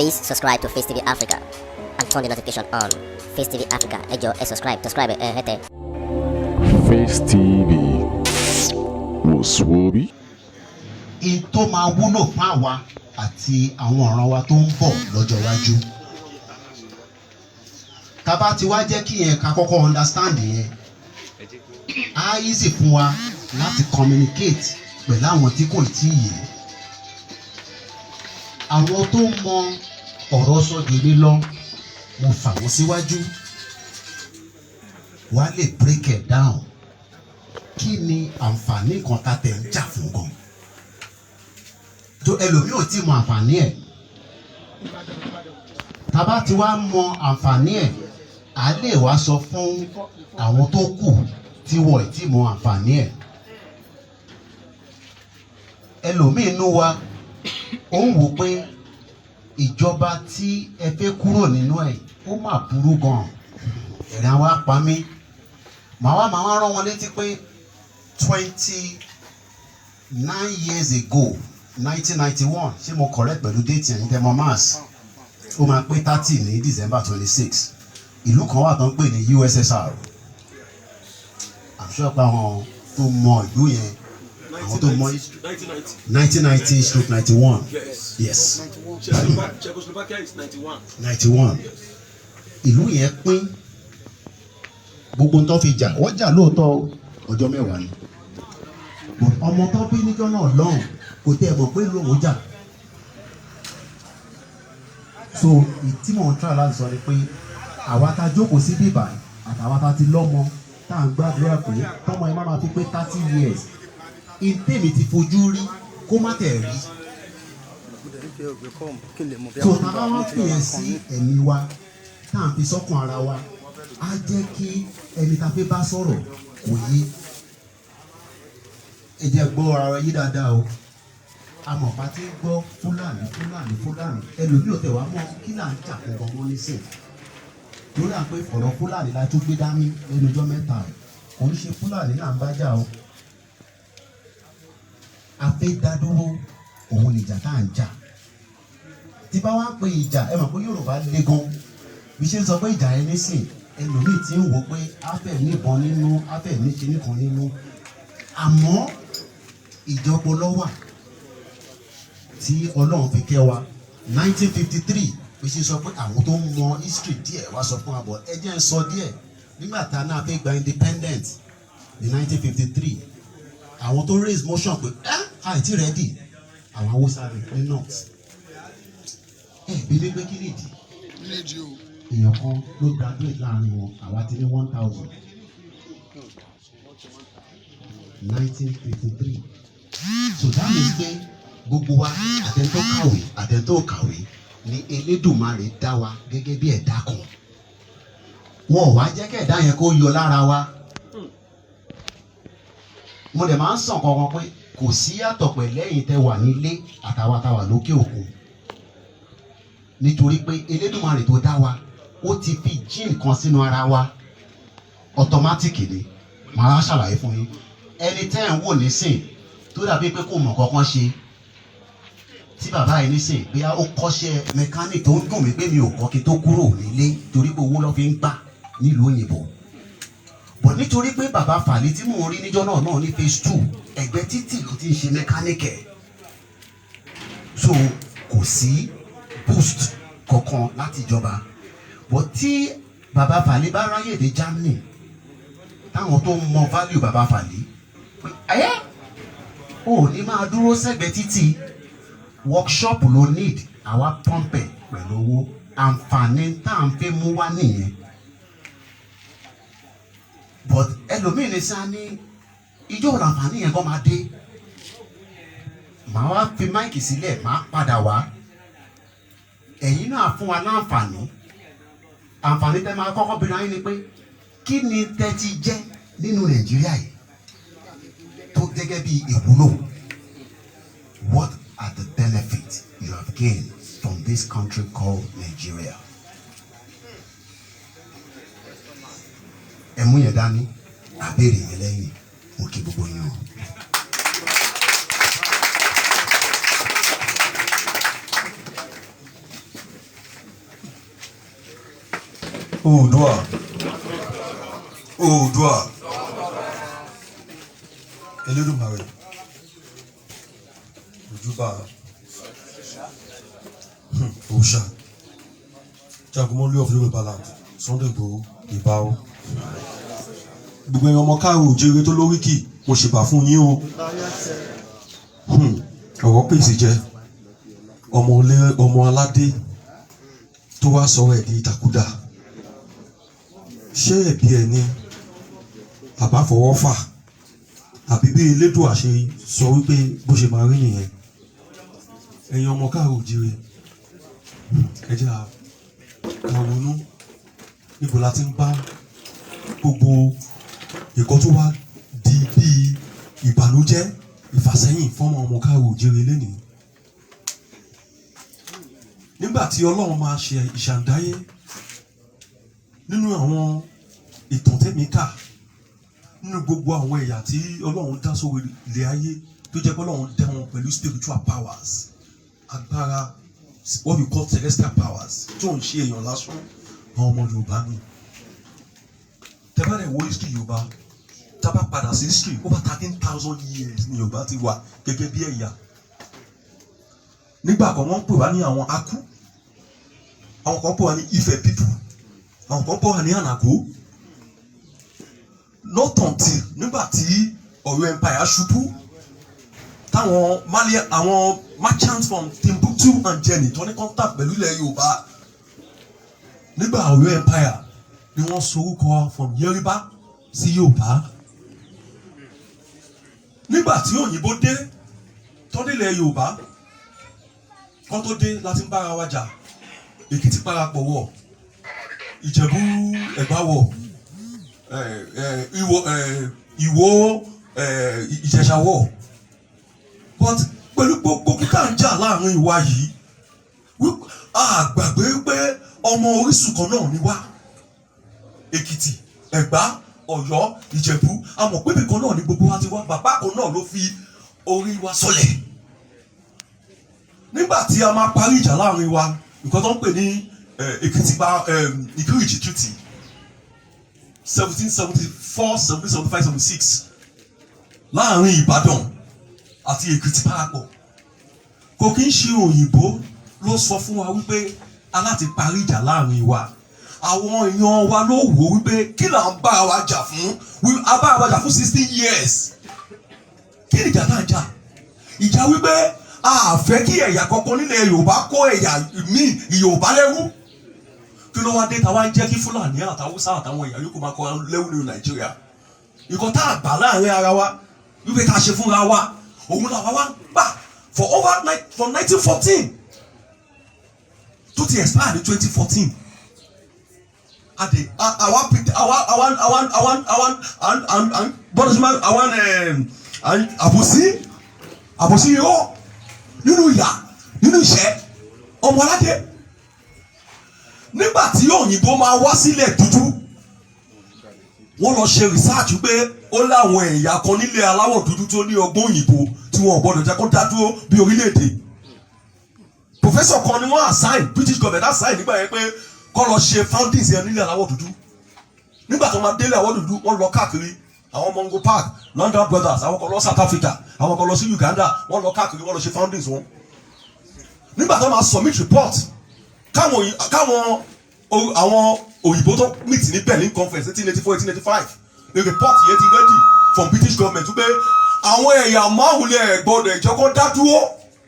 Please subscribe to Face TV Africa and turn the notification on. Face TV Africa, ẹ jọ̀ọ́ subscribe, hete. Face TV was Swoby. Ètò máa wúlò fún àwa àti àwọn ọ̀ràn wa tó ń bọ̀ lọ́jọ́ iwájú. Tá bá ti wá jẹ́ kí yẹn ká kọ́kọ́ understand yẹn, á easy fún wa láti communicate pẹ̀lú àwọn tí kò tí ì yé. Àwọn tó mọ ọ̀rọ̀ sọ jù mí lọ, mo fà wọ́n síwájú. Wá lè break it down. Kí ni àǹfààní kan tá tẹ̀ ń jà fún gan? Tó ẹlòmíì ò tí mọ àǹfààní ẹ̀. Tá bá ti wá mọ àǹfààní ẹ̀, a lè wá sọ fún àwọn tó kù tí wọ́n ì tí mọ àǹfààní ẹ̀. Ẹlòmíì inú wa ó ń wò pé ìjọba tí ẹ fẹ́ kúrò nínú ẹ̀ ó mà burú gan. Ẹ̀rín wa pa mí. Màá wá rán wọn létí pé 29 years ago 1991 ṣé mo correct pẹ̀lú date yẹn demo mass ó máa pé 30 ní December 26 ìlú kan wà tó ń pè ní USSR. I'm sure pé àwọn tó mọ ìlú yẹn àwọn tó mọ 1990/91 yes Czechoslovakia is 91 ìlú yẹn pín gbogbo tó fi jà wọ́n jà lóòótọ́ ọjọ́ mẹ́wàá ni ọmọ tó bí níjọ́ náà lọ́hùn kò tẹ́ ẹ mọ̀ pé lóun jà. So ìtí mò ń try láti sọ ni pé àwa ta jókòó sí bíbà àtàwa ta ti lọ́mọ tá à ń gbàdúrà pé tọ́mọ ẹ má máa fi pé 30 years ìtèmi ti fojú rí kó má tẹ̀ rí. So tá a bá wá fìyẹn sí ẹ̀mí wa tá à ń fi sọ́kàn ara wa á jẹ́ kí ẹni tá a fẹ́ bá sọ̀rọ̀ kò yé. Ẹ jẹ́ gbọ́ ara yí dáadáa o. Amọ̀pá tí ń gbọ́ Fúlàní ẹlòmíì ò tẹ̀ wá mọ́ kí là ń jà fún ọmọ nísìn. Lórí à ń pé ọ̀rọ̀ Fúlàní la tún gbé dání lẹ́nu ọjọ́ mẹ́ta rẹ̀. Kò ń ṣe Fúlàní là ń bá jà o. A fẹ́ dá dúró òun nìjà tá à ń jà. Tí bá wá ń pe ìjà ẹ mọ̀ pé Yorùbá le gan. Bí ṣe ń sọ pé ìjà yẹn nísìn ẹlòmíì tí ń wò pé á fẹ́ níbọn nínú á fẹ́ ní kinní kan nínú. Àmọ́ ìjọpọ̀ lọ́wà tí Ọlọ́run fi kẹ́ wa 1953 bí ṣe sọ pé àwọn tó ń mọ history díẹ̀ wá sọ fún wa bọ̀ ẹ jẹ́ ń sọ díẹ̀ nígbà tá a náà fẹ́ gba independent ní 1953 àwọn tó raise motion pé àìtí ready àwọn Haúsá rẹ̀ ní north bí ní pé kí nìdí èèyàn kan ló graduate láàrin wọn àwa ti ní 1000 1953 so that means pé gbogbo wa àtẹ̀ntó kàwé ni Elédùmarè dá wa gẹ́gẹ́ bí ẹ̀dá kan wọn ò wá jẹ́ kí ẹ̀dá yẹn kó yọ lára wa. Mo dẹ̀ máa ń sàn kankan pé kò sí yàtọ̀ pẹ̀lú ẹ̀yin tẹ́ wà nílé àtàwátàwà lókè òkun nítorí pé Elédùmarè tó dá wa ó ti fi gene kan sínú ara wa automatic ni màá ṣàlàyé fún yín. Ẹni tẹ́ ẹ̀ ń wò nísìn tó dàbí pé kò mọ̀ kankan ṣe tí bàbá yìí nísìn bí ó kọ́ṣẹ́ mẹkáníìkì tó ń dùn mí pé mi ò kọ́ kí tó kúrò nílé torí pé owó ló fi ń gbà nílùú òyìnbó. Bọ̀ nítorí pé bàbá Fàlí tí mò ń rí níjọ́ náà ní phase 2 ẹgbẹ́ títì ló ti ń ṣe mẹkáníìkì so kò sí boost kankan láti ìjọba. Bọ̀ tí bàbá Fàlí bá ráyè dé Germany táwọn tó mọ value bàbá Fàlí ò ní máa dúró sẹ́gbẹ̀ẹ́ títì workshop ló need àwa pọ́ǹpẹ̀ pẹ̀lú owó àǹfààní tá à ń fẹ́ mú wá nìyẹn. But ẹlòmíì ní sáà ní ìjọ òun àǹfààní yẹn kọ́ máa dé. Màá wá fi máìkì sílẹ̀ máa padà wá. Ẹ̀yin náà fún wa láǹfààní. Àǹfààní tẹ́ máa kọ́kọ́ bìnrin ayé ni pé kí ni tẹ́ ti jẹ́ nínú Nàìjíríà yìí tó gẹ́gẹ́ bí ìwúlò. What are the benefits you have gained from this country called Nigeria? Ẹ mú yẹn dání, àbẹ̀rẹ̀ yẹn lẹ́yìn, mo kí gbogbo yín o. Oòduà Oòduà Elédùmarè ojúbà òòṣà Jagunmọ́lú of Yorùbá land Sunday Igboho ìbà o. Gbogbo ẹ̀yin ọmọ káàró òjèrè tó lóríkì mo ṣèbà fún yín o. Ọ̀rọ̀ pèsè jẹ ọmọ aládé tó wá sọ̀rọ̀ ẹ̀ di ìtàkùdà. Ṣé ẹ̀bi ẹ̀ ni àbáfọwọ́fà àbí bí Elédùà ṣe sọ wípé bó ṣe máa rí nìyẹn? Ẹ̀yin ọmọ káàró òjèrè ẹ jẹ́ àrònú níbo la ti ń bá gbogbo ẹ̀kọ́ tó wá di bíi ìbànújẹ́ ìfàsẹ́yìn fọ́mọ ọmọ káàró òjèrè lénìí. Nígbà tí Ọlọ́run máa ṣe ìṣàǹdáyé nínú àwọn ìtàn tẹ́mi kà nínú gbogbo àwọn ẹ̀yà tí Ọlọ́run dá sórí ilẹ̀ ayé tó jẹ́ pé Ọlọ́run dá wọn pẹ̀lú spiritual powers, agbára, what we call celestial powers, tí ò ń ṣe èèyàn lásán, àwọn ọmọ Yorùbá ni. Tẹ́bàrẹ̀ wo history Yorùbá, tábà padà sí history over 13,000 years ni Yorùbá ti wà gẹ́gẹ́ bí ẹ̀yà. Nígbà kan wọ́n pè wá ní àwọn Akú, àwọn kan pè wá ní Ifẹ̀ people, àwọn kan pè wá ní Ànàgó. Not until nígbà tí Ọ̀yọ́ empire ṣubú táwọn àwọn merchants from Timbuktu and Jenny tó ní contact pẹ̀lú ilẹ̀ Yorùbá, nígbà Ọ̀yọ́ empire ni wọ́n sorúkọ from Yorùbá sí Yorùbá. Nígbà tí òyìnbó dé tó dé ilẹ̀ Yorùbá kọ́ tó dé láti ń bára wa jà, Èkìtì parapọ̀ wọ̀, Ìjẹ̀bú Ẹ̀gbá wọ̀, Ìwó Ìjẹ̀ṣà wọ̀. But pẹ̀lú gbogbo kíkà ń jà láàrin ìwà yìí, a gbàgbé pé ọmọ orísun kan náà ni wá. Èkìtì, Ẹ̀gbá, Ọ̀yọ́, Ìjẹ̀bú, a mọ̀ pé ibìkan náà ni gbogbo wa ti wá. Bàbá kan náà ló fi orí wa sọlẹ̀. Nígbà tí a máa parí ìjà láàrin wa, nǹkan tó ń pè ní Èkìtì Ìkírìjì Treaty 1774, 1775, 76 láàrin Ìbàdàn àti Èkìtì parapọ̀. Kò kí ń ṣe òyìnbó ló sọ fún wa wípé a láti parí ìjà láàrin wa. Àwọn èèyàn wa ló wò wípé kí là ń bá wa jà fún? A bá wa jà fún 16 years. Kí ni ìjà náà jà? Ìjà wípé a fẹ́ kí ẹ̀yà kankan nílẹ̀ Yorùbá kó ẹ̀yà míì Yorùbá lẹ́rú. Kí ló wá dé táwa ń jẹ́ kí Fúlàní àtàwùsá àtàwọn ẹ̀yà yòókù máa kọ́ lẹ́rú nínú Nàìjíríà? Nǹkan tá a gbà láàrin ara wa wípé ká ṣe fúnra wa, òun làwa wá ń gbà from 1914 tó ti expire ní 2014. Àbòsí irọ́ nínú ìyà nínú ìṣẹ́ ọmọ aládé. Nígbà tí òyìnbó máa wá sílẹ̀ dúdú, wọ́n lọ ṣe research pé ó láwọn ẹ̀yà kan nílẹ̀ aláwọ̀ dúdú tó ní ọgbọ́n òyìnbó tí wọn ò gbọ́dọ̀ jẹ́ kó dá dúró bí orílẹ̀-èdè. Professor kan ni wọ́n assign, British government assign nígbà yẹn pé kọ́ lọ ṣe foundings yẹn nílẹ̀ aláwọ̀ dúdú. Nígbà tó máa délé àwọ̀ dúdú, wọ́n lọ káàkiri. Àwọn Mongo Park, London Brothers, àwọn kan lọ South Africa, àwọn kan lọ sí Uganda, wọ́n lọ káàkiri, wọ́n lọ ṣe foundings wọn. Nígbà tó máa submit report, káwọn àwọn òyìnbó tó meet ní Berlin conference 1884-1885, the report yẹn ti ready from British government wípé àwọn ẹ̀yà márùn-ún gbọ́dọ̀ ìjọ kó dá dúró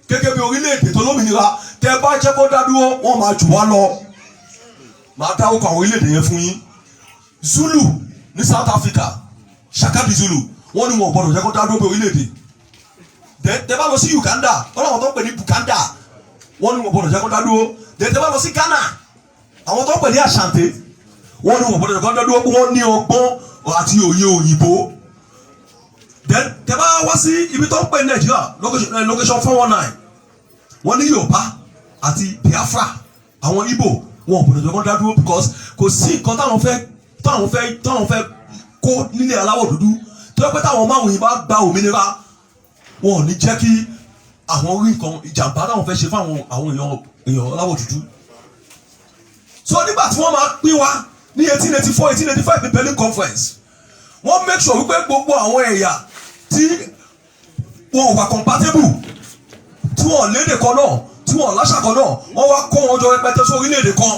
gẹ́gẹ́ bí orílẹ̀-èdè tó lómìnira. Tẹ́ bá jẹ́ kó dá dúró, wọ́n máa jù wá lọ. Màá dárúkọ àwọn orílẹ̀-èdè yẹn fún yín. Zulu ní South Africa, Shakabi Zulu, wọ́n ní wọn gbọ́dọ̀ jẹ́ kó dá dúró bí orílẹ̀-èdè. Tẹ́ bá lọ sí Uganda, wọ́n láwọn tó ń pè ní Buganda, wọ́n ní wọn gbọ́dọ̀ jẹ́ kó dá dúró. Tẹ́ bá lọ sí Ghana, àwọn tó ń pè ní Ashanti, wọ́n ní wọn gbọ́dọ̀ jẹ́ kó dá dúró pé wọ́n ní ọgbọ́n àti òye òyìnbó. Tẹ́ bá wá sí ibi tó ń pè ní Nàìjíríà, location 419, wọ́n ní Yorùbá àti Biafra, àwọn Igbo, wọn gbọ́dọ̀ jẹ́ kó dá dúró because kò sí nǹkan táwọn fẹ́ kó nílẹ̀ aláwọ̀ dúdú tó yẹ pé táwọn máa wòye bá gba òmìnira, wọn ò ní jẹ́ kí àwọn orí nǹkan ìjàmbá táwọn fẹ́ ṣe fún àwọn èèyàn aláwọ̀ dúdú. So nígbà tí wọ́n máa pín wa ní 1884-1885 ní Berlin Conference wọ́n make sure wípé gbogbo àwọn ẹ̀yà tí wọn ò wà compatible tí wọn lédè kan náà tí wọn láṣà kan náà wọ́n wá kó wọn jọ rẹpẹtẹ sí orílẹ̀-èdè kan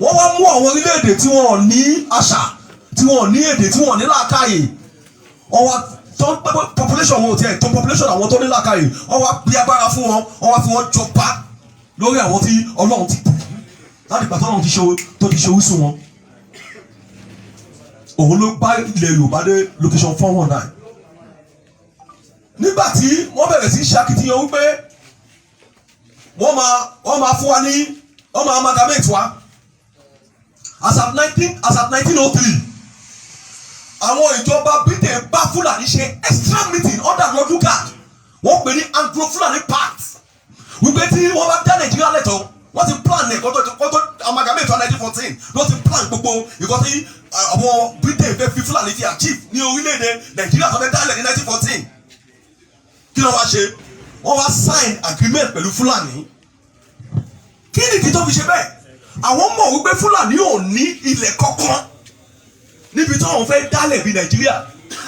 wọ́n wá mú àwọn orílẹ̀-èdè tí wọn ní àṣà tí wọn ní èdè tí wọn ní làákàyè wọ́n wá tó population wọn ò tiẹ̀ tó population àwọn tó ní làákàyè wọ́n wá bí agbára fún wọn wọ́n wá fi wọn jọba lórí àwọn tí Ọlọ́run ti bù láti gbà tọ́lọ́run tó ti ṣe orísun wọn òun ló bá ilẹ̀ Yorùbá dé location 419 nígbà tí wọ́n bẹ̀rẹ̀ sí ṣàkitiyan wípé wọ́n máa fún wa ní wọ́n máa amalgamate wa as at 1903 àwọn ìjọba Britain bá Fúlàní ṣe extra meeting under Lord Lugard wọ́n pè ní Anglo-Fulani Pact wípé tí wọ́n bá dá Nàìjíríà lẹ́tọ̀ọ́ wọ́n ti plan ní kótó amalgamate wa 1914 ló ti plan gbogbo ìkọ́ tí àwọn Britain fẹ́ fi Fúlàní fi achieve ní orílẹ̀-èdè Nàìjíríà tó fẹ́ dálẹ̀ ní 1914 kí ló wá ṣe wọ́n wá sign agreement pẹ̀lú Fúlàní kí nìdí tó fi ṣe bẹ́ẹ̀ àwọn mọ̀ wípé Fúlàní ò ní ilẹ̀ kankan níbi tí wọ́n fẹ́ dálẹ̀ bí Nàìjíríà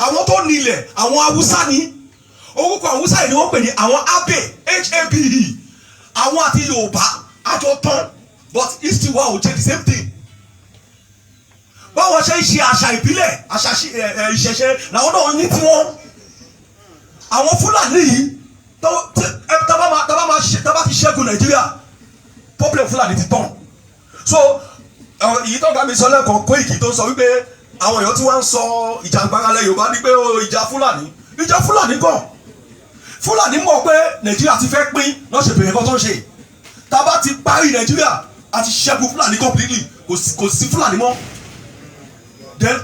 àwọn tó ní ilẹ̀ àwọn Haúsá ní orúkọ Haúsá yìí ni wọ́n pè ní àwọn Abe HABE àwọn àti Yorùbá àjọ tán but history wa ò jẹ́ the same thing báwọn ṣe ń ṣe àṣà ìbílẹ̀ àṣà ìṣẹ̀ṣe làwọn náà ní tiwọn àwọn Fúlàní yìí tábà ti ṣẹ́gun Nàìjíríà problem Fúlàní ti tán so èyí tó bá mi sọ lẹ́ẹ̀kan Koiki tó sọ wípé àwọn èèyàn tí wọ́n ń sọ ìjàngbara lẹ Yorùbá ní pé ìjà Fúlàní gan Fúlàní mọ̀ pé Nàìjíríà ti fẹ́ pín lọ́sẹ̀ bẹ̀rẹ̀ kan tó ń ṣe tábà ti parí Nàìjíríà àti ṣẹ́gun Fúlàní completely kò sí Fúlàní mọ́ then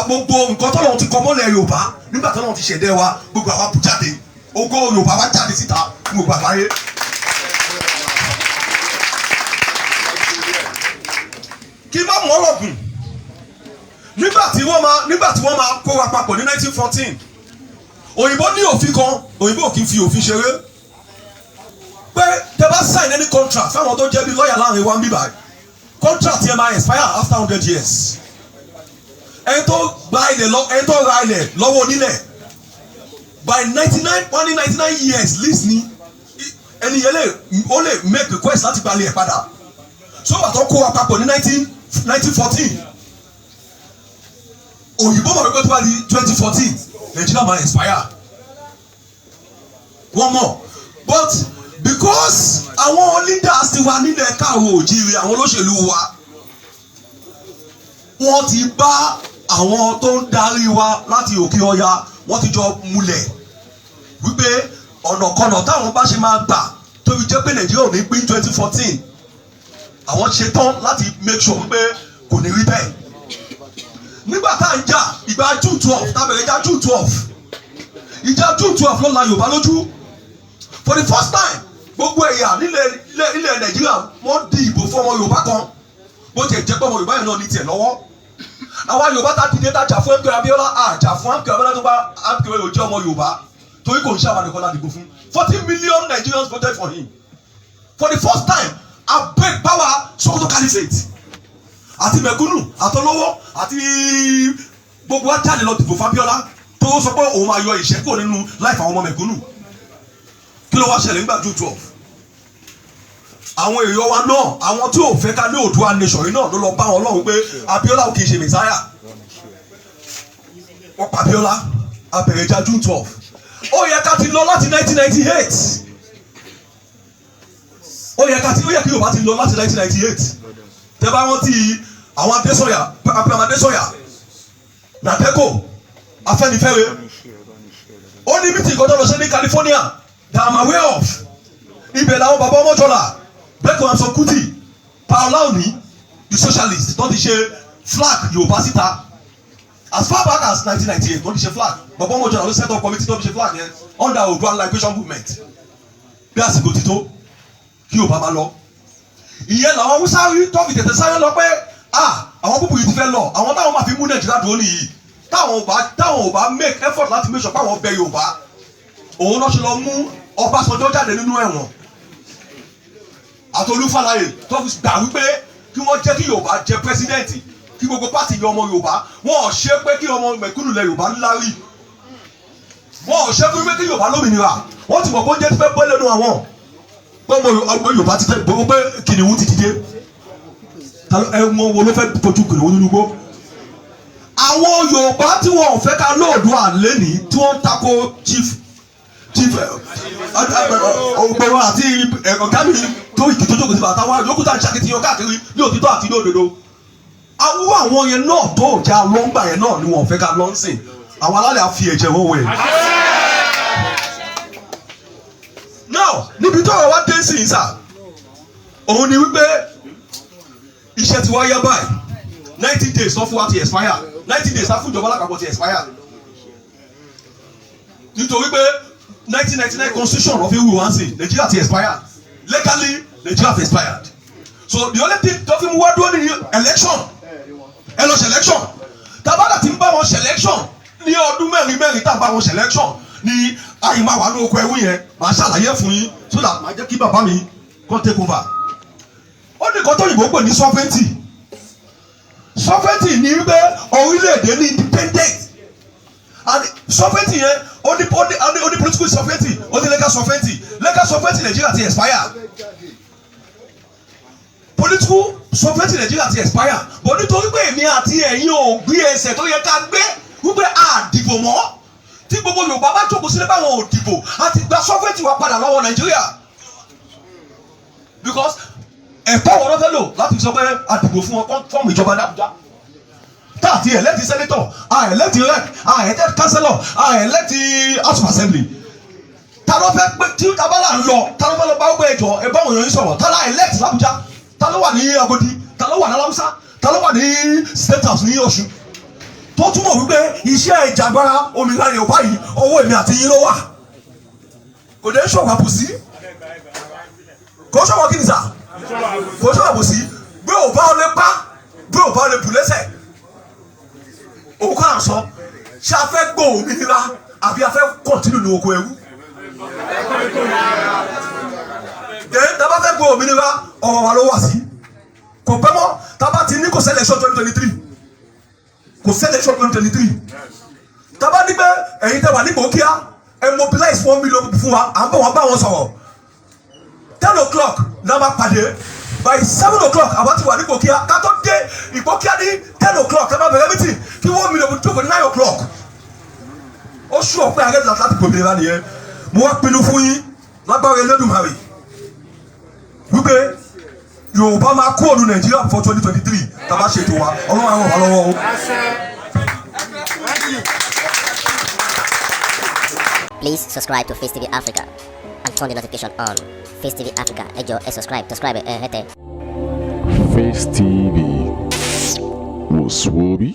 gbogbo nǹkan tó lọ́wọ́ ti kọ́ mọ́lẹ̀ Yorùbá nígbà tó lọ́wọ́ ti ṣẹ̀dẹ̀ wa gbogbo àwa bù jáde ògo Yorùbá wa jáde síta ní gbogbo àgbáyé. kí má mọ́ ọ̀rọ̀gùn nígbà tí wọ́n máa kó wa papọ̀ ní 1914 òyìnbó ní òfin kan òyìnbó ò kì í fi òfin ṣeré pé tẹ́ bá sign any contract fáwọn tó jẹ́ bí lọ́ọ̀yà láàrin wa ń bíbá contract yẹn máa expire after 100 years ẹni tó ra ilẹ̀ lọ́wọ́ onílẹ̀ by 99 years lease ni ẹni yẹn ó lè make request láti gba ilẹ̀ padà so àtọ́ kó wa papọ̀ ní 1914 òyìnbó mọ̀ pé tó bá di 2014 Nàìjíríà máa expire one more but because àwọn leaders ti wà nílẹ̀ káàró òjìrì àwọn olóṣèlú wa wọ́n ti bá àwọn tó ń darí wa láti òkè ọya wọ́n ti jọ múlẹ̀ wípé ọ̀nàkọnà táwọn bá ṣe máa gbà tó fi jẹ́ pé Nàìjíríà ò ní pín 2014 àwọn ṣe tán láti make sure wípé kò ní rí bẹ́ẹ̀ nígbà tá à ń jà ìgbà June 12 tábẹ̀rẹ̀ ìjà June 12 ìjà June 12 ló la Yorùbá lójú for the first time gbogbo ẹ̀yà nílẹ̀ Nàìjíríà wọ́n di ìbò fún ọmọ Yorùbá kan bó tiẹ̀ jẹ́ pé ọmọ Yorùbá yẹn náà ní tiẹ̀ lọ́wọ́ àwa Yorùbá tá dìde tá jà fún MK Abiola àjà fún MK Abiola tó bá MK Abiola jẹ́ ọmọ Yorùbá torí kò ń ṣe àwọn àdìgbò láti dìbò fún 40 million Nigerians voted for him for the first time abeg power Sokoto Caliphate àti mẹ̀kúnnù àtọlọ́wọ́ àti gbogbo àtàlẹ́ lọ dìbò fún Abiola tó sọ pé òun máa yọ ìṣẹ́kù nínú láìfà àwọn ọmọ mẹ̀kúnnù kí ló wá ṣẹlẹ̀ nígbà June 12 àwọn èèyàn wa náà àwọn tí ò fẹ́ ká ní Oòduà nation yìí náà ló lọ bá wọn lọ́hùn pé Abiola ò kì í ṣe mẹsáyà wọ́n pa Abiola abẹ̀rẹ̀ ìjà June 12 ó yẹ ká ti lọ láti 1998 ó yẹ kí Yorùbá ti lọ láti 1998 tẹ́ bá rántí àwọn Adésọ̀yà Abraham Adésọ̀yà Nàdẹ́kò Afẹ́nifẹ́re ó ní mítì kan tó lọ ṣe ní California that I'm aware of ibẹ̀ làwọn bàbá Ọmọjọ́lá Bẹ́kọ̀ Amsọ Kútì Paola Oni the socialist tó ti ṣe flag Yorùbá síta as far back as 1998 tó ti ṣe flag bàbá Ọmọjọ́lá ló set up committee tó ti ṣe flag yẹn under Oòduà liberation movement bí àsìkò ti tó kí Yorùbá máa lọ ìyẹn làwọn Haúsá rí tó fi tètè sáré lọ pé àwọn púpù yìí ti fẹ́ lọ àwọn táwọn máa fi mú Nàìjíríà dúró nìyí táwọn ò bá make effort láti make sure pé àwọn bẹ Yorùbá òun náà ṣe lọ mú Ọbásanjọ́ jáde nínú ẹ̀wọ̀n àti Olúfàlàyé tó fi gbà wípé kí wọ́n jẹ́ kí Yorùbá jẹ pírẹsidẹ́ǹtì kí gbogbo pàtì yọ ọmọ Yorùbá wọn ò ṣe pé kí ọmọ mẹ̀kúnnù lẹ Yorùbá lárí wọn ò ṣe pé kí Yorùbá lómìnira wọ́n ti mọ̀ pé oúnjẹ ti fẹ́ bọ́ lẹ́nu àwọn pé ọmọ Yorùbá ti fẹ́ gbogbo pé kìnìún ti dìde ẹ̀wọ̀n wo ló fẹ́ fojú kìnìún nínú igbó àwọn Yorùbá tí wọn ò fẹ́ ká lóòdù àlẹ́ ní tí wọ́n ń tako chief ọgbọ̀n àti ọ̀gá mi tó ìkìtó jókòó sí bàtà wọn yòókù tá à ń ṣàkitiyan káàkiri ní òtítọ́ àti ní òdodo àwọn yẹn náà tó jà lọ́ngbà yẹn náà ni wọn ò fẹ́ ká lọ́nsìn àwọn alálẹ̀ á fi ẹ̀jẹ̀ wọn wẹ̀. now níbi tó ọ̀rọ̀ wá dé sí ìsà òun ni wípé iṣẹ́ ti wá yá báyìí 90 days sọ fún wa ti expire 90 days á fún ìjọba alápapọ̀ ti expire nítorí pé 1999 constitution of ewu wansi Nigeria ti expired legally Nigeria ti expired so the only thing tó fi mú wá dúró ní election ẹ lọ selection tabada ti ń bá wọn selection ní ọdún mẹ́rin tá a bá wọn selection ní àyìnbá wà ní oko ẹwú yẹn màá ṣàlàyé fún yín so that màá jẹ́ kí bàbá mi kàn take over ó ní nǹkan tó yìnbó pè ní sovereignty ní wípé orílẹ̀-èdè ní independent and sovereignty yẹn ó ní political sovereignty ó ní legal sovereignty Nigeria ti expire political sovereignty Nigeria ti expire but nítorí pé èmi àti ẹ̀yin ò gbé ẹsẹ̀ tó yẹ ká gbé wípé a dìbò mọ́ tí gbogbo Yorùbá bá jókòó sílẹ̀ báwọn ò dìbò àti gba sovereignty wa padà lọ́wọ́ Nigeria because ẹ̀kọ́ wọn ló fẹ́ lò láti sọ pé a dìbò fún wọn fọ́ọ̀mù ìjọba ní Àbújá táàtì elect senator elect rep elect councillor elect house of assembly ta ló fẹ́ pé tí tabala ń lọ ta ló fẹ́ lọ bá gbé ẹjọ́ ẹ bá wọn yọrin sọ̀rọ̀ ta la elect l'Abuja ta ló wà ní Agodi ta ló wà ní Aláùsá ta ló wà ní state house ní Ọ̀ṣun tó túmọ̀ wípé iṣẹ́ ìjàgbara òmìnira Yorùbá yìí owó èmi àti yín ló wà kò dé ṣọ̀wọ́ àbòsí kò ṣọ̀wọ́ kí ni sà kò ṣọ̀wọ́ àbòsí gbé òbá ọ lè pa gbé òbá ọ lè bù lẹ́sẹ̀ òun kọ́ à ń sọ ṣé a fẹ́ gbọ́ òmìnira àbí a fẹ́ kọ̀ntínú ní oko ẹrú. Tábà fẹ́ gbọ́ òmìnira ọ̀rọ̀ wa ló wà sí kò pẹ́ mọ́ tábà ti ní kò sí election 2023 kò sí election 2023 tábà ní pé ẹ̀yin tẹ́ wà ní Ìgbòkíá ẹ mobilize 1 million fún wa à ń bọ̀ wọ́n bá wọn sọ̀rọ̀ 10 o'clock náà máa pàdé by 7 o'clock àwọn ti wà ní Ìgbòkíá ká tó dé Ìgbòkíá ní 10 o'clock ẹ máa bẹ̀rẹ̀ meeting kí 1 million jókòó ní 9 o'clock ó ṣú ọ̀pẹ́ àrẹ́dùn láti gbòmìnira nìyẹn mo wá pinnu fún yín lágbára Elédùmarè wípé Yorùbá máa kó òlu Nàìjíríà for 2023 tàbá ṣètò wa Ọlọ́run àwọn wà lọ́wọ́ o. Please subscribe to Face TV Africa and turn the notification on. Face TV Africa, ẹ jọ̀ọ́ ẹ subscribe hete. Face TV was Swoby.